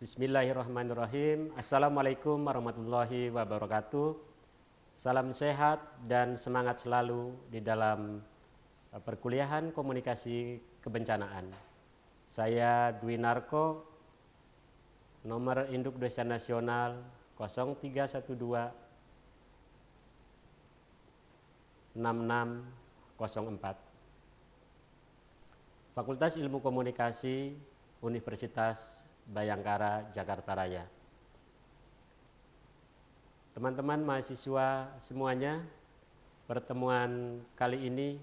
Bismillahirrahmanirrahim. Assalamualaikum warahmatullahi wabarakatuh. Salam sehat dan semangat selalu di dalam perkuliahan komunikasi kebencanaan. Saya Dwi Narko, nomor induk Desa Nasional 0312 6604. Fakultas Ilmu Komunikasi Universitas Bayangkara, Jakarta Raya. Teman-teman mahasiswa semuanya, pertemuan kali ini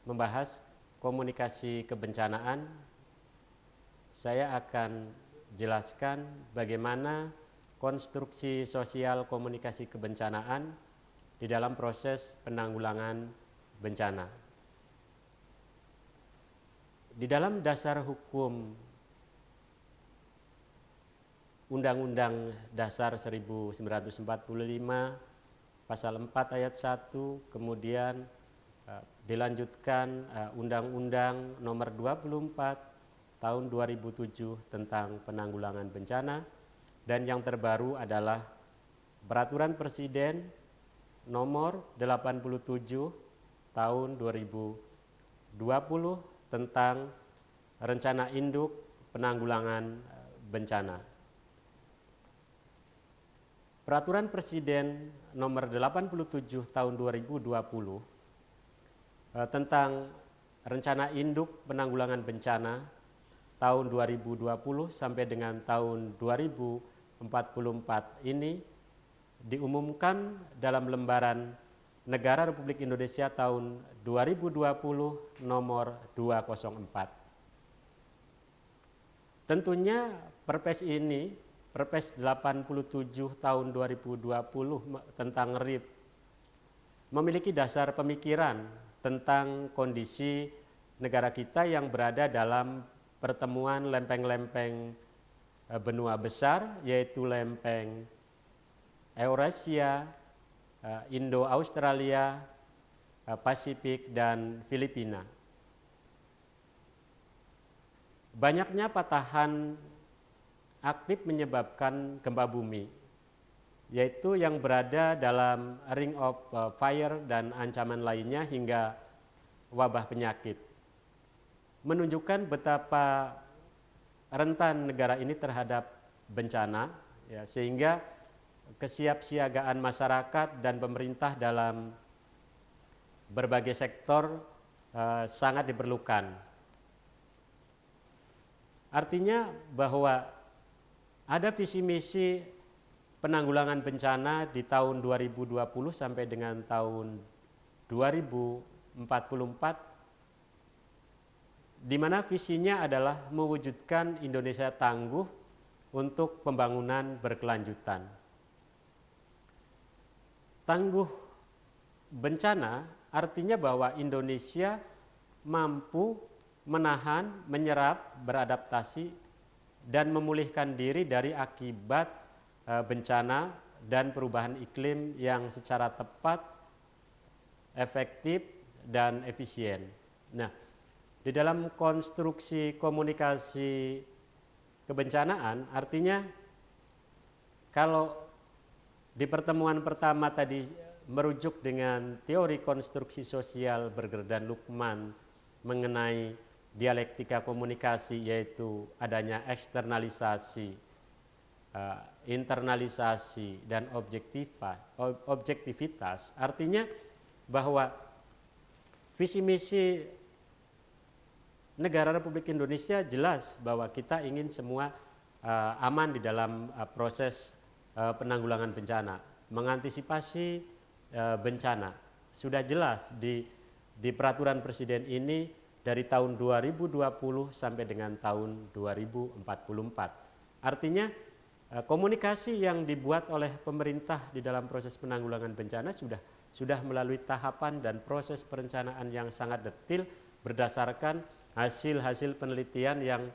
membahas komunikasi kebencanaan. Saya akan jelaskan bagaimana konstruksi sosial komunikasi kebencanaan di dalam proses penanggulangan bencana. Di dalam dasar hukum Undang-Undang Dasar 1945 Pasal 4 Ayat 1, kemudian dilanjutkan Undang-Undang Nomor 24 Tahun 2007 tentang penanggulangan bencana, dan yang terbaru adalah Peraturan Presiden Nomor 87 Tahun 2020 tentang Rencana Induk Penanggulangan Bencana. Peraturan Presiden Nomor 87 Tahun 2020 tentang Rencana Induk Penanggulangan Bencana tahun 2020 sampai dengan tahun 2044 ini diumumkan dalam lembaran Negara Republik Indonesia tahun 2020 nomor 204. Tentunya Perpres ini, Perpres 87 tahun 2020 tentang RIP, memiliki dasar pemikiran tentang kondisi negara kita yang berada dalam pertemuan lempeng-lempeng benua besar, yaitu lempeng Eurasia, Indo-Australia, Pasifik, dan Filipina. Banyaknya patahan aktif menyebabkan gempa bumi, yaitu yang berada dalam ring of fire dan ancaman lainnya hingga wabah penyakit, menunjukkan betapa rentan negara ini terhadap bencana, ya, sehingga kesiapsiagaan masyarakat dan pemerintah dalam berbagai sektor sangat diperlukan. Artinya bahwa ada visi misi penanggulangan bencana di tahun 2020 sampai dengan tahun 2044, di mana visinya adalah mewujudkan Indonesia tangguh untuk pembangunan berkelanjutan. Tangguh bencana artinya bahwa Indonesia mampu menahan, menyerap, beradaptasi, dan memulihkan diri dari akibat bencana dan perubahan iklim yang secara tepat, efektif, dan efisien. Nah, di dalam konstruksi komunikasi kebencanaan, artinya kalau di pertemuan pertama tadi merujuk dengan teori konstruksi sosial Berger dan Luqman mengenai dialektika komunikasi, yaitu adanya eksternalisasi, internalisasi, dan objektivitas. Artinya bahwa visi misi negara Republik Indonesia jelas bahwa kita ingin semua aman di dalam proses penanggulangan bencana, mengantisipasi bencana. Sudah jelas di peraturan presiden ini dari tahun 2020 sampai dengan tahun 2044. Artinya komunikasi yang dibuat oleh pemerintah di dalam proses penanggulangan bencana sudah melalui tahapan dan proses perencanaan yang sangat detail berdasarkan hasil-hasil penelitian yang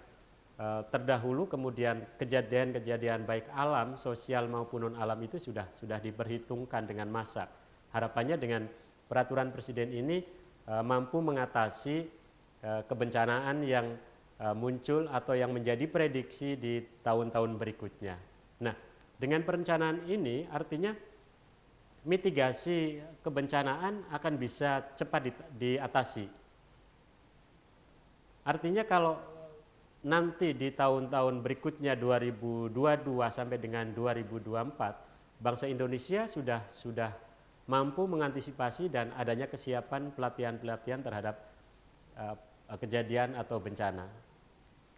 terdahulu, kemudian kejadian-kejadian baik alam, sosial maupun non alam itu sudah diperhitungkan dengan masak. Harapannya dengan peraturan presiden ini mampu mengatasi kebencanaan yang muncul atau yang menjadi prediksi di tahun-tahun berikutnya. Nah, dengan perencanaan ini artinya mitigasi kebencanaan akan bisa cepat diatasi. Artinya kalau nanti di tahun-tahun berikutnya 2022 sampai dengan 2024, bangsa Indonesia sudah mampu mengantisipasi dan adanya kesiapan pelatihan-pelatihan terhadap kejadian atau bencana.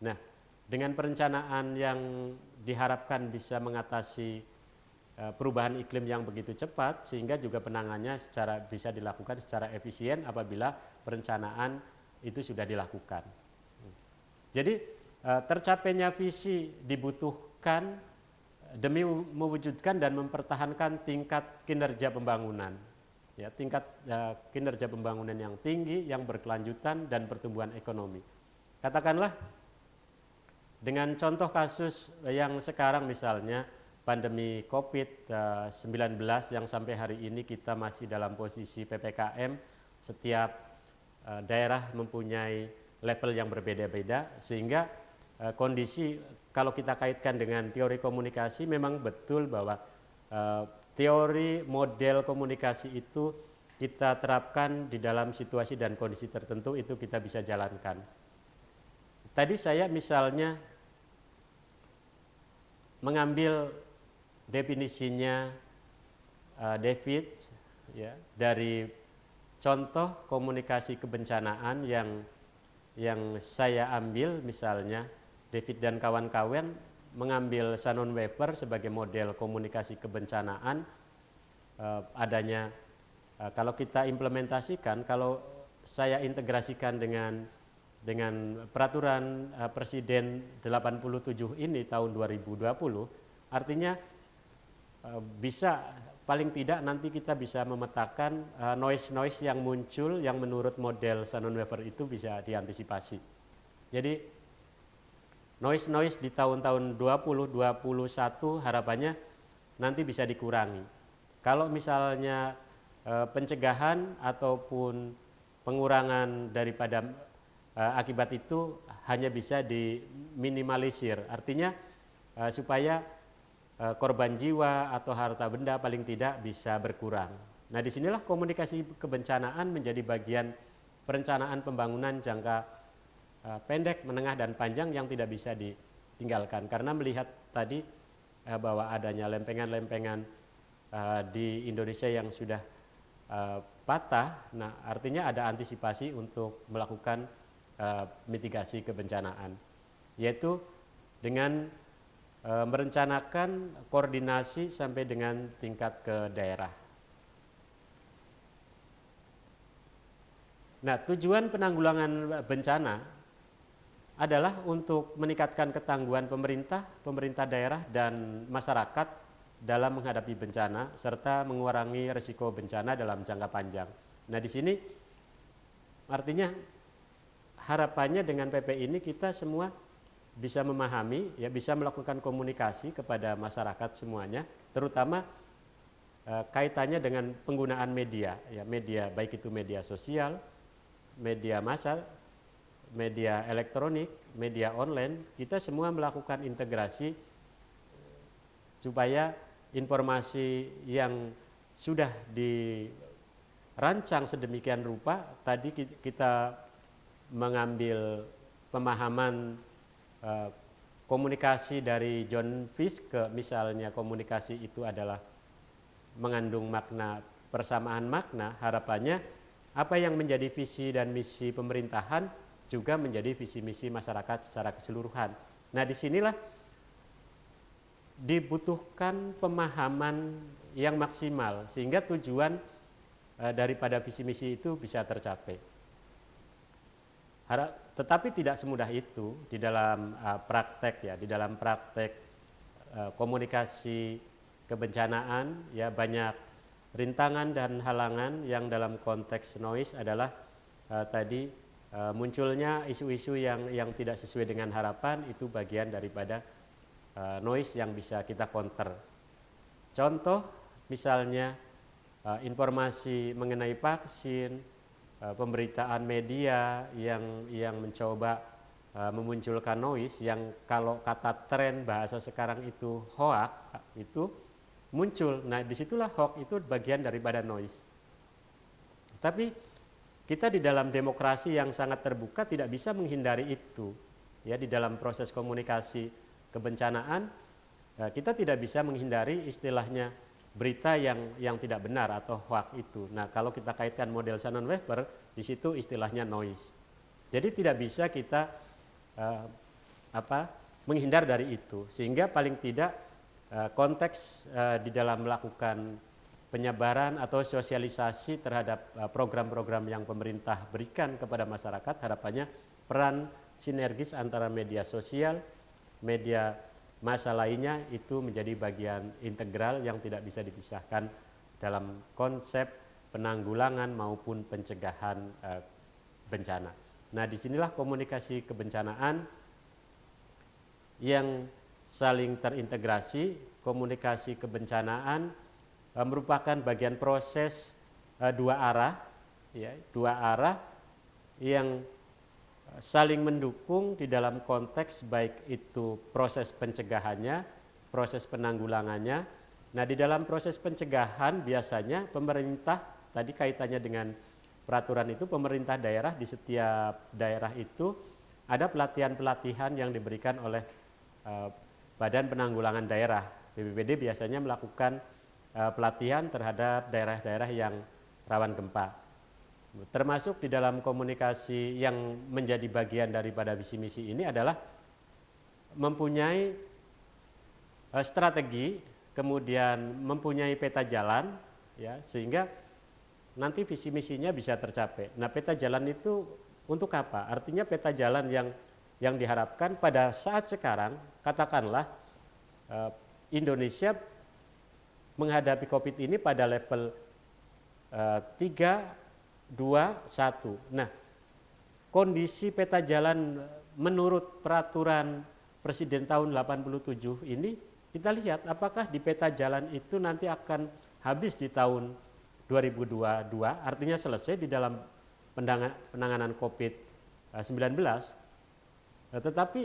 Nah, dengan perencanaan yang diharapkan bisa mengatasi perubahan iklim yang begitu cepat, sehingga juga penanganannya bisa dilakukan secara efisien apabila perencanaan itu sudah dilakukan. Jadi tercapainya visi dibutuhkan demi mewujudkan dan mempertahankan tingkat kinerja pembangunan. Ya, tingkat kinerja pembangunan yang tinggi, yang berkelanjutan dan pertumbuhan ekonomi. Katakanlah dengan contoh kasus yang sekarang misalnya pandemi COVID-19 yang sampai hari ini kita masih dalam posisi PPKM, setiap daerah mempunyai level yang berbeda-beda, sehingga kondisi kalau kita kaitkan dengan teori komunikasi memang betul bahwa teori model komunikasi itu kita terapkan di dalam situasi dan kondisi tertentu, itu kita bisa jalankan. Tadi saya misalnya mengambil definisinya David ya, dari contoh komunikasi kebencanaan yang saya ambil, misalnya David dan kawan-kawan mengambil Shannon Weber sebagai model komunikasi kebencanaan. Adanya kalau kita implementasikan, kalau saya integrasikan dengan peraturan Presiden 87 ini tahun 2020, artinya bisa paling tidak nanti kita bisa memetakan noise-noise yang muncul yang menurut model Shannon Weber itu bisa diantisipasi. Jadi noise-noise di tahun-tahun 2021 harapannya nanti bisa dikurangi. Kalau misalnya pencegahan ataupun pengurangan daripada akibat itu hanya bisa diminimalisir, artinya supaya korban jiwa atau harta benda paling tidak bisa berkurang. Nah, disinilah komunikasi kebencanaan menjadi bagian perencanaan pembangunan jangka pendek, menengah, dan panjang yang tidak bisa ditinggalkan. Karena melihat tadi bahwa adanya lempengan-lempengan di Indonesia yang sudah patah, nah artinya ada antisipasi untuk melakukan mitigasi kebencanaan, yaitu dengan merencanakan koordinasi sampai dengan tingkat ke daerah. Nah, tujuan penanggulangan bencana adalah untuk meningkatkan ketangguhan pemerintah daerah dan masyarakat dalam menghadapi bencana serta mengurangi risiko bencana dalam jangka panjang. Nah, di sini artinya harapannya dengan PP ini kita semua bisa memahami, ya, bisa melakukan komunikasi kepada masyarakat semuanya, terutama kaitannya dengan penggunaan media, ya, media baik itu media sosial, media massa, media elektronik, media online, kita semua melakukan integrasi supaya informasi yang sudah dirancang sedemikian rupa, tadi kita mengambil pemahaman komunikasi dari John Fiske, misalnya komunikasi itu adalah mengandung makna persamaan makna, harapannya apa yang menjadi visi dan misi pemerintahan juga menjadi visi misi masyarakat secara keseluruhan. Nah, disinilah dibutuhkan pemahaman yang maksimal sehingga tujuan daripada visi misi itu bisa tercapai. Tetapi tidak semudah itu di dalam praktek, ya, di dalam praktek komunikasi kebencanaan, ya, banyak rintangan dan halangan yang dalam konteks noise adalah tadi munculnya isu-isu yang tidak sesuai dengan harapan, itu bagian daripada noise yang bisa kita counter. Contoh misalnya informasi mengenai vaksin, pemberitaan media yang mencoba memunculkan noise yang kalau kata tren bahasa sekarang itu hoax itu muncul. Nah, disitulah hoax itu bagian daripada noise. Tapi kita di dalam demokrasi yang sangat terbuka tidak bisa menghindari itu. Ya, di dalam proses komunikasi kebencanaan kita tidak bisa menghindari istilahnya berita yang tidak benar atau hoax itu. Nah, kalau kita kaitkan model Shannon-Weber, di situ istilahnya noise. Jadi tidak bisa kita menghindar dari itu, sehingga paling tidak konteks di dalam melakukan penyebaran atau sosialisasi terhadap program-program yang pemerintah berikan kepada masyarakat, harapannya peran sinergis antara media sosial, media massa lainnya itu menjadi bagian integral yang tidak bisa dipisahkan dalam konsep penanggulangan maupun pencegahan bencana. Nah, disinilah komunikasi kebencanaan yang saling terintegrasi. Komunikasi kebencanaan merupakan bagian proses dua arah, ya, dua arah yang saling mendukung di dalam konteks baik itu proses pencegahannya, proses penanggulangannya. Nah, di dalam proses pencegahan biasanya pemerintah, tadi kaitannya dengan peraturan itu, pemerintah daerah di setiap daerah itu ada pelatihan-pelatihan yang diberikan oleh Badan Penanggulangan Daerah. BPBD biasanya melakukan pelatihan terhadap daerah-daerah yang rawan gempa. Termasuk di dalam komunikasi yang menjadi bagian daripada visi misi ini adalah mempunyai strategi, kemudian mempunyai peta jalan, ya, sehingga nanti visi misinya bisa tercapai. Nah, peta jalan itu untuk apa? Artinya peta jalan yang diharapkan pada saat sekarang, katakanlah Indonesia menghadapi COVID ini pada level 3, 2, 1. Nah, kondisi peta jalan menurut peraturan Presiden tahun 87 ini, kita lihat apakah di peta jalan itu nanti akan habis di tahun 2022, artinya selesai di dalam penanganan COVID-19. Tetapi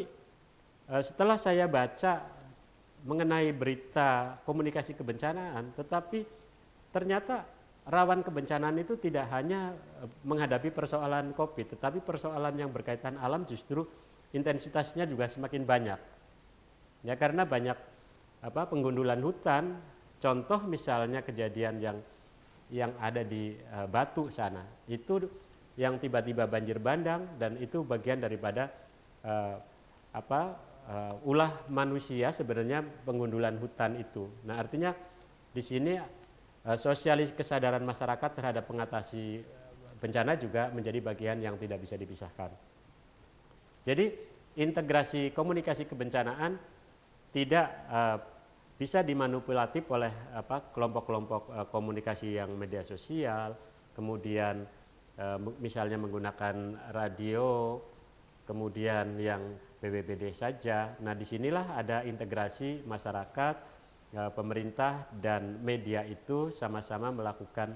setelah saya baca mengenai berita komunikasi kebencanaan, tetapi ternyata rawan kebencanaan itu tidak hanya menghadapi persoalan COVID, tetapi persoalan yang berkaitan alam justru intensitasnya juga semakin banyak. Ya, karena banyak penggundulan hutan, contoh misalnya kejadian yang ada di Batu sana, itu yang tiba-tiba banjir bandang, dan itu bagian daripada ulah manusia sebenarnya penggundulan hutan itu. Nah, artinya di sini sosialis kesadaran masyarakat terhadap mengatasi bencana juga menjadi bagian yang tidak bisa dipisahkan. Jadi integrasi komunikasi kebencanaan tidak bisa dimanipulatif oleh kelompok-kelompok komunikasi yang media sosial, kemudian misalnya menggunakan radio, kemudian yang BPBD saja. Nah, disinilah ada integrasi masyarakat, pemerintah dan media itu sama-sama melakukan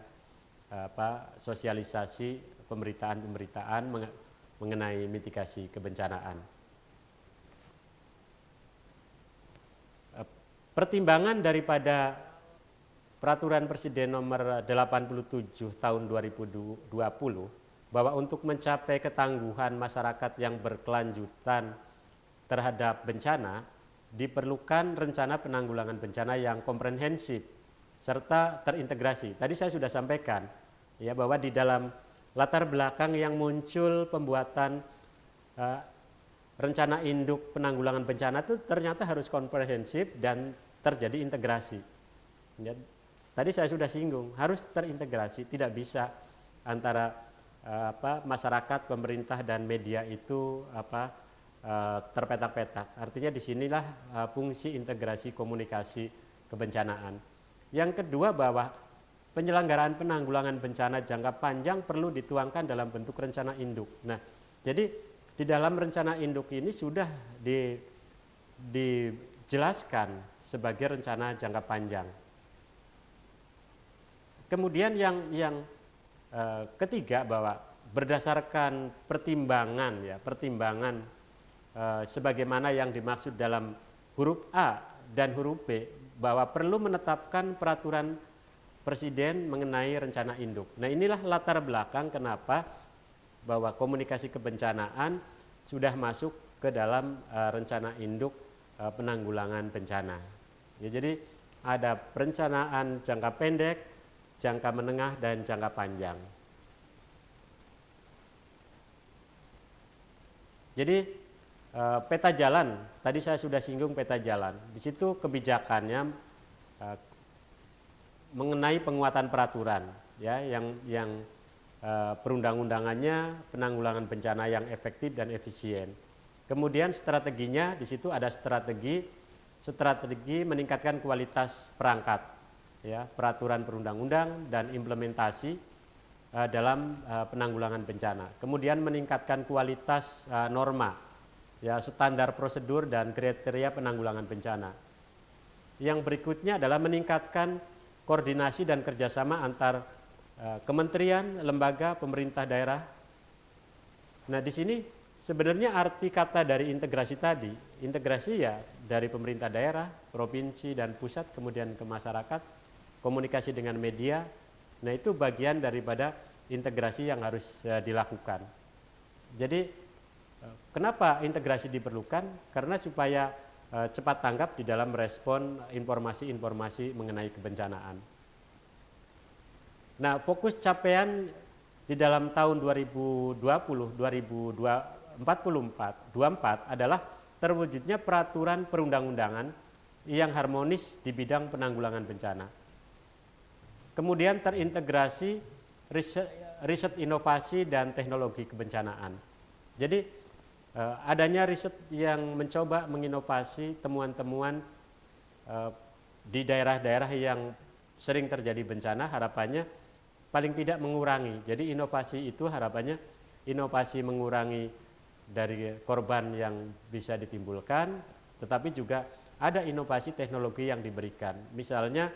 sosialisasi pemberitaan mengenai mitigasi kebencanaan. Pertimbangan daripada Peraturan Presiden nomor 87 tahun 2020 bahwa untuk mencapai ketangguhan masyarakat yang berkelanjutan terhadap bencana diperlukan rencana penanggulangan bencana yang komprehensif serta terintegrasi. Tadi saya sudah sampaikan ya bahwa di dalam latar belakang yang muncul pembuatan rencana induk penanggulangan bencana itu ternyata harus komprehensif dan terjadi integrasi. Ya, tadi saya sudah singgung, harus terintegrasi, tidak bisa antara masyarakat, pemerintah dan media itu terpetak-petak. Artinya disinilah fungsi integrasi komunikasi kebencanaan. Yang kedua, bahwa penyelenggaraan penanggulangan bencana jangka panjang perlu dituangkan dalam bentuk rencana induk. Nah, jadi di dalam rencana induk ini sudah dijelaskan sebagai rencana jangka panjang. Kemudian yang ketiga, bahwa berdasarkan pertimbangan sebagaimana yang dimaksud dalam huruf A dan huruf B, bahwa perlu menetapkan peraturan Presiden mengenai rencana induk. Nah, inilah latar belakang kenapa bahwa komunikasi kebencanaan sudah masuk ke dalam rencana induk penanggulangan bencana. Ya, jadi ada perencanaan jangka pendek, jangka menengah, dan jangka panjang. Jadi peta jalan, tadi saya sudah singgung peta jalan. Di situ kebijakannya mengenai penguatan peraturan, ya, yang perundang-undangannya penanggulangan bencana yang efektif dan efisien. Kemudian strateginya, di situ ada strategi meningkatkan kualitas perangkat, ya, peraturan perundang-undang dan implementasi dalam penanggulangan bencana. Kemudian meningkatkan kualitas norma, ya, standar prosedur dan kriteria penanggulangan bencana. Yang berikutnya adalah meningkatkan koordinasi dan kerjasama antar kementerian, lembaga, pemerintah daerah. Nah, di sini sebenarnya arti kata dari integrasi tadi, integrasi ya dari pemerintah daerah, provinsi dan pusat, kemudian ke masyarakat, komunikasi dengan media. Nah, itu bagian daripada integrasi yang harus dilakukan. Jadi kenapa integrasi diperlukan? Karena supaya cepat tanggap di dalam merespon informasi-informasi mengenai kebencanaan. Nah, fokus capaian di dalam tahun 2020-2024 adalah terwujudnya peraturan perundang-undangan yang harmonis di bidang penanggulangan bencana. Kemudian terintegrasi riset inovasi dan teknologi kebencanaan. Jadi adanya riset yang mencoba menginovasi temuan-temuan di daerah-daerah yang sering terjadi bencana, harapannya paling tidak mengurangi. Jadi inovasi itu harapannya inovasi mengurangi dari korban yang bisa ditimbulkan, tetapi juga ada inovasi teknologi yang diberikan. Misalnya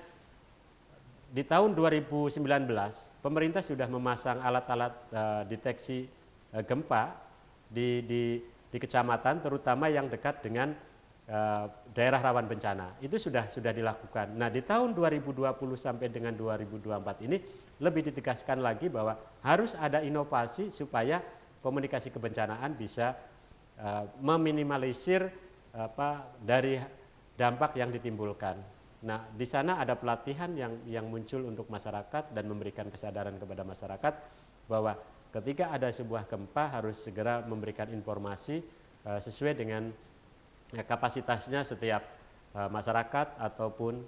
di tahun 2019 pemerintah sudah memasang alat-alat deteksi gempa di kecamatan, terutama yang dekat dengan daerah rawan bencana. Itu sudah dilakukan. Nah, di tahun 2020 sampai dengan 2024 ini lebih ditegaskan lagi bahwa harus ada inovasi supaya komunikasi kebencanaan bisa meminimalisir dari dampak yang ditimbulkan. Nah, di sana ada pelatihan yang muncul untuk masyarakat dan memberikan kesadaran kepada masyarakat bahwa ketika ada sebuah gempa harus segera memberikan informasi sesuai dengan kapasitasnya setiap masyarakat ataupun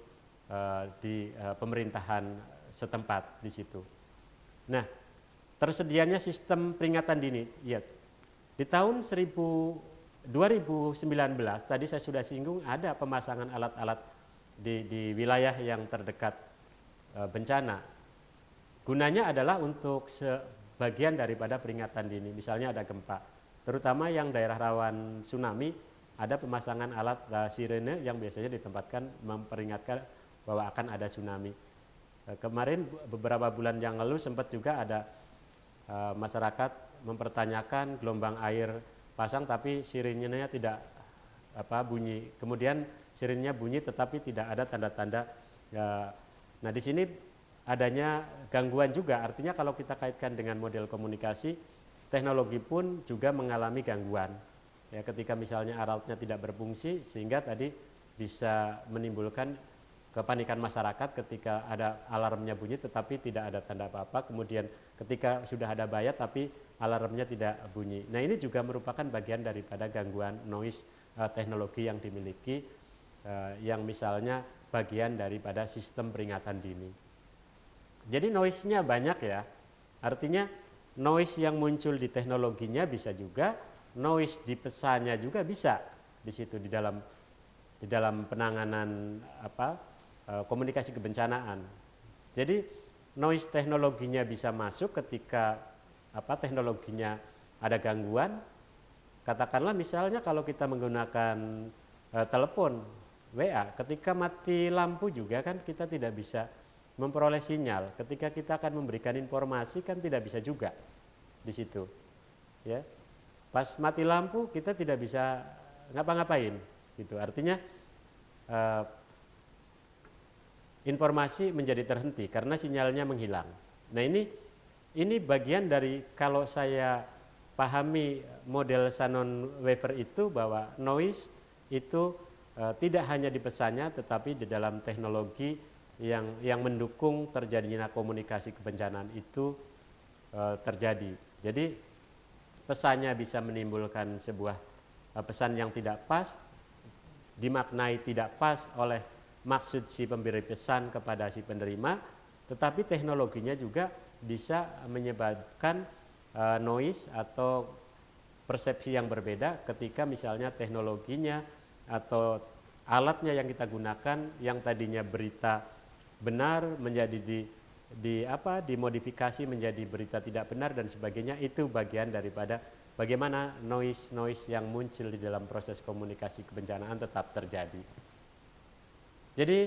di pemerintahan setempat di situ. Nah, tersedianya sistem peringatan dini, ya, di tahun 2019 tadi saya sudah singgung ada pemasangan alat-alat di wilayah yang terdekat bencana. Gunanya adalah untuk sebagian daripada peringatan dini, misalnya ada gempa, terutama yang daerah rawan tsunami. Ada pemasangan alat sirene yang biasanya ditempatkan memperingatkan bahwa akan ada tsunami. Kemarin beberapa bulan yang lalu sempat juga ada masyarakat mempertanyakan gelombang air pasang tapi sirenenya tidak bunyi. Kemudian sirenenya bunyi tetapi tidak ada tanda-tanda. Nah, di sini adanya gangguan juga. Artinya kalau kita kaitkan dengan model komunikasi, teknologi pun juga mengalami gangguan. Ya, ketika misalnya alatnya tidak berfungsi sehingga tadi bisa menimbulkan kepanikan masyarakat ketika ada alarmnya bunyi tetapi tidak ada tanda apa-apa, kemudian ketika sudah ada bahaya tapi alarmnya tidak bunyi. Nah, ini juga merupakan bagian daripada gangguan noise teknologi yang dimiliki yang misalnya bagian daripada sistem peringatan dini. Jadi noise-nya banyak ya, artinya noise yang muncul di teknologinya bisa juga noise di pesannya juga bisa di situ di dalam penanganan komunikasi kebencanaan. Jadi noise teknologinya bisa masuk ketika teknologinya ada gangguan. Katakanlah misalnya kalau kita menggunakan telepon WA, ketika mati lampu juga kan kita tidak bisa memperoleh sinyal. Ketika kita akan memberikan informasi kan tidak bisa juga di situ, ya. Pas mati lampu kita tidak bisa ngapa-ngapain gitu. Artinya informasi menjadi terhenti karena sinyalnya menghilang. Nah, ini bagian dari, kalau saya pahami model Shannon Weaver itu, bahwa noise itu tidak hanya di pesannya tetapi di dalam teknologi yang mendukung terjadinya komunikasi kebencanaan itu terjadi. Jadi pesannya bisa menimbulkan sebuah pesan yang tidak pas, dimaknai tidak pas oleh maksud si pemberi pesan kepada si penerima, tetapi teknologinya juga bisa menyebabkan noise atau persepsi yang berbeda ketika misalnya teknologinya atau alatnya yang kita gunakan yang tadinya berita benar menjadi dimodifikasi menjadi berita tidak benar dan sebagainya. Itu bagian daripada bagaimana noise yang muncul di dalam proses komunikasi kebencanaan tetap terjadi. Jadi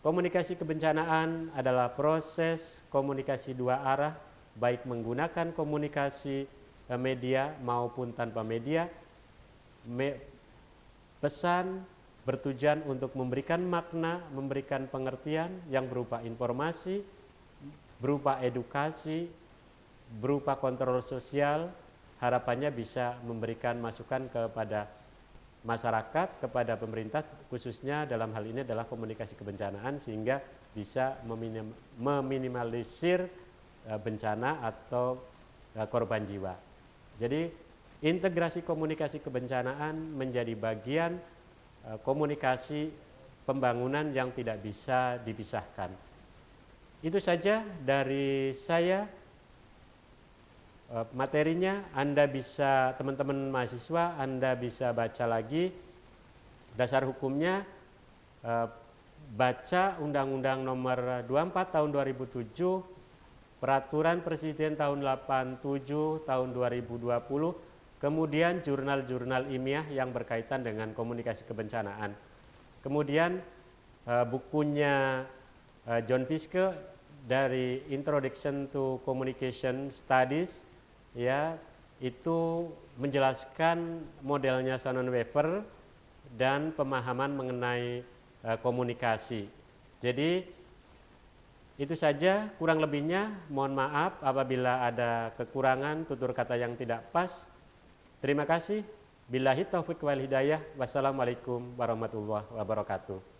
komunikasi kebencanaan adalah proses komunikasi dua arah, baik menggunakan komunikasi media maupun tanpa media. Pesan bertujuan untuk memberikan makna, memberikan pengertian yang berupa informasi, berupa edukasi, berupa kontrol sosial. Harapannya bisa memberikan masukan kepada masyarakat, kepada pemerintah, khususnya dalam hal ini adalah komunikasi kebencanaan, sehingga bisa meminimalisir bencana atau korban jiwa. Jadi integrasi komunikasi kebencanaan menjadi bagian komunikasi pembangunan yang tidak bisa dipisahkan. Itu saja dari saya. Materinya Anda bisa, teman-teman mahasiswa, Anda bisa baca lagi dasar hukumnya, baca Undang-Undang Nomor 24 Tahun 2007, Peraturan Presiden Tahun 87 Tahun 2020, kemudian jurnal-jurnal ilmiah yang berkaitan dengan komunikasi kebencanaan. Kemudian bukunya John Fiske dari Introduction to Communication Studies, ya, itu menjelaskan modelnya Shannon Weaver dan pemahaman mengenai komunikasi. Jadi itu saja, kurang lebihnya mohon maaf apabila ada kekurangan tutur kata yang tidak pas. Terima kasih. Billahi taufiq wal hidayah. Wassalamualaikum warahmatullahi wabarakatuh.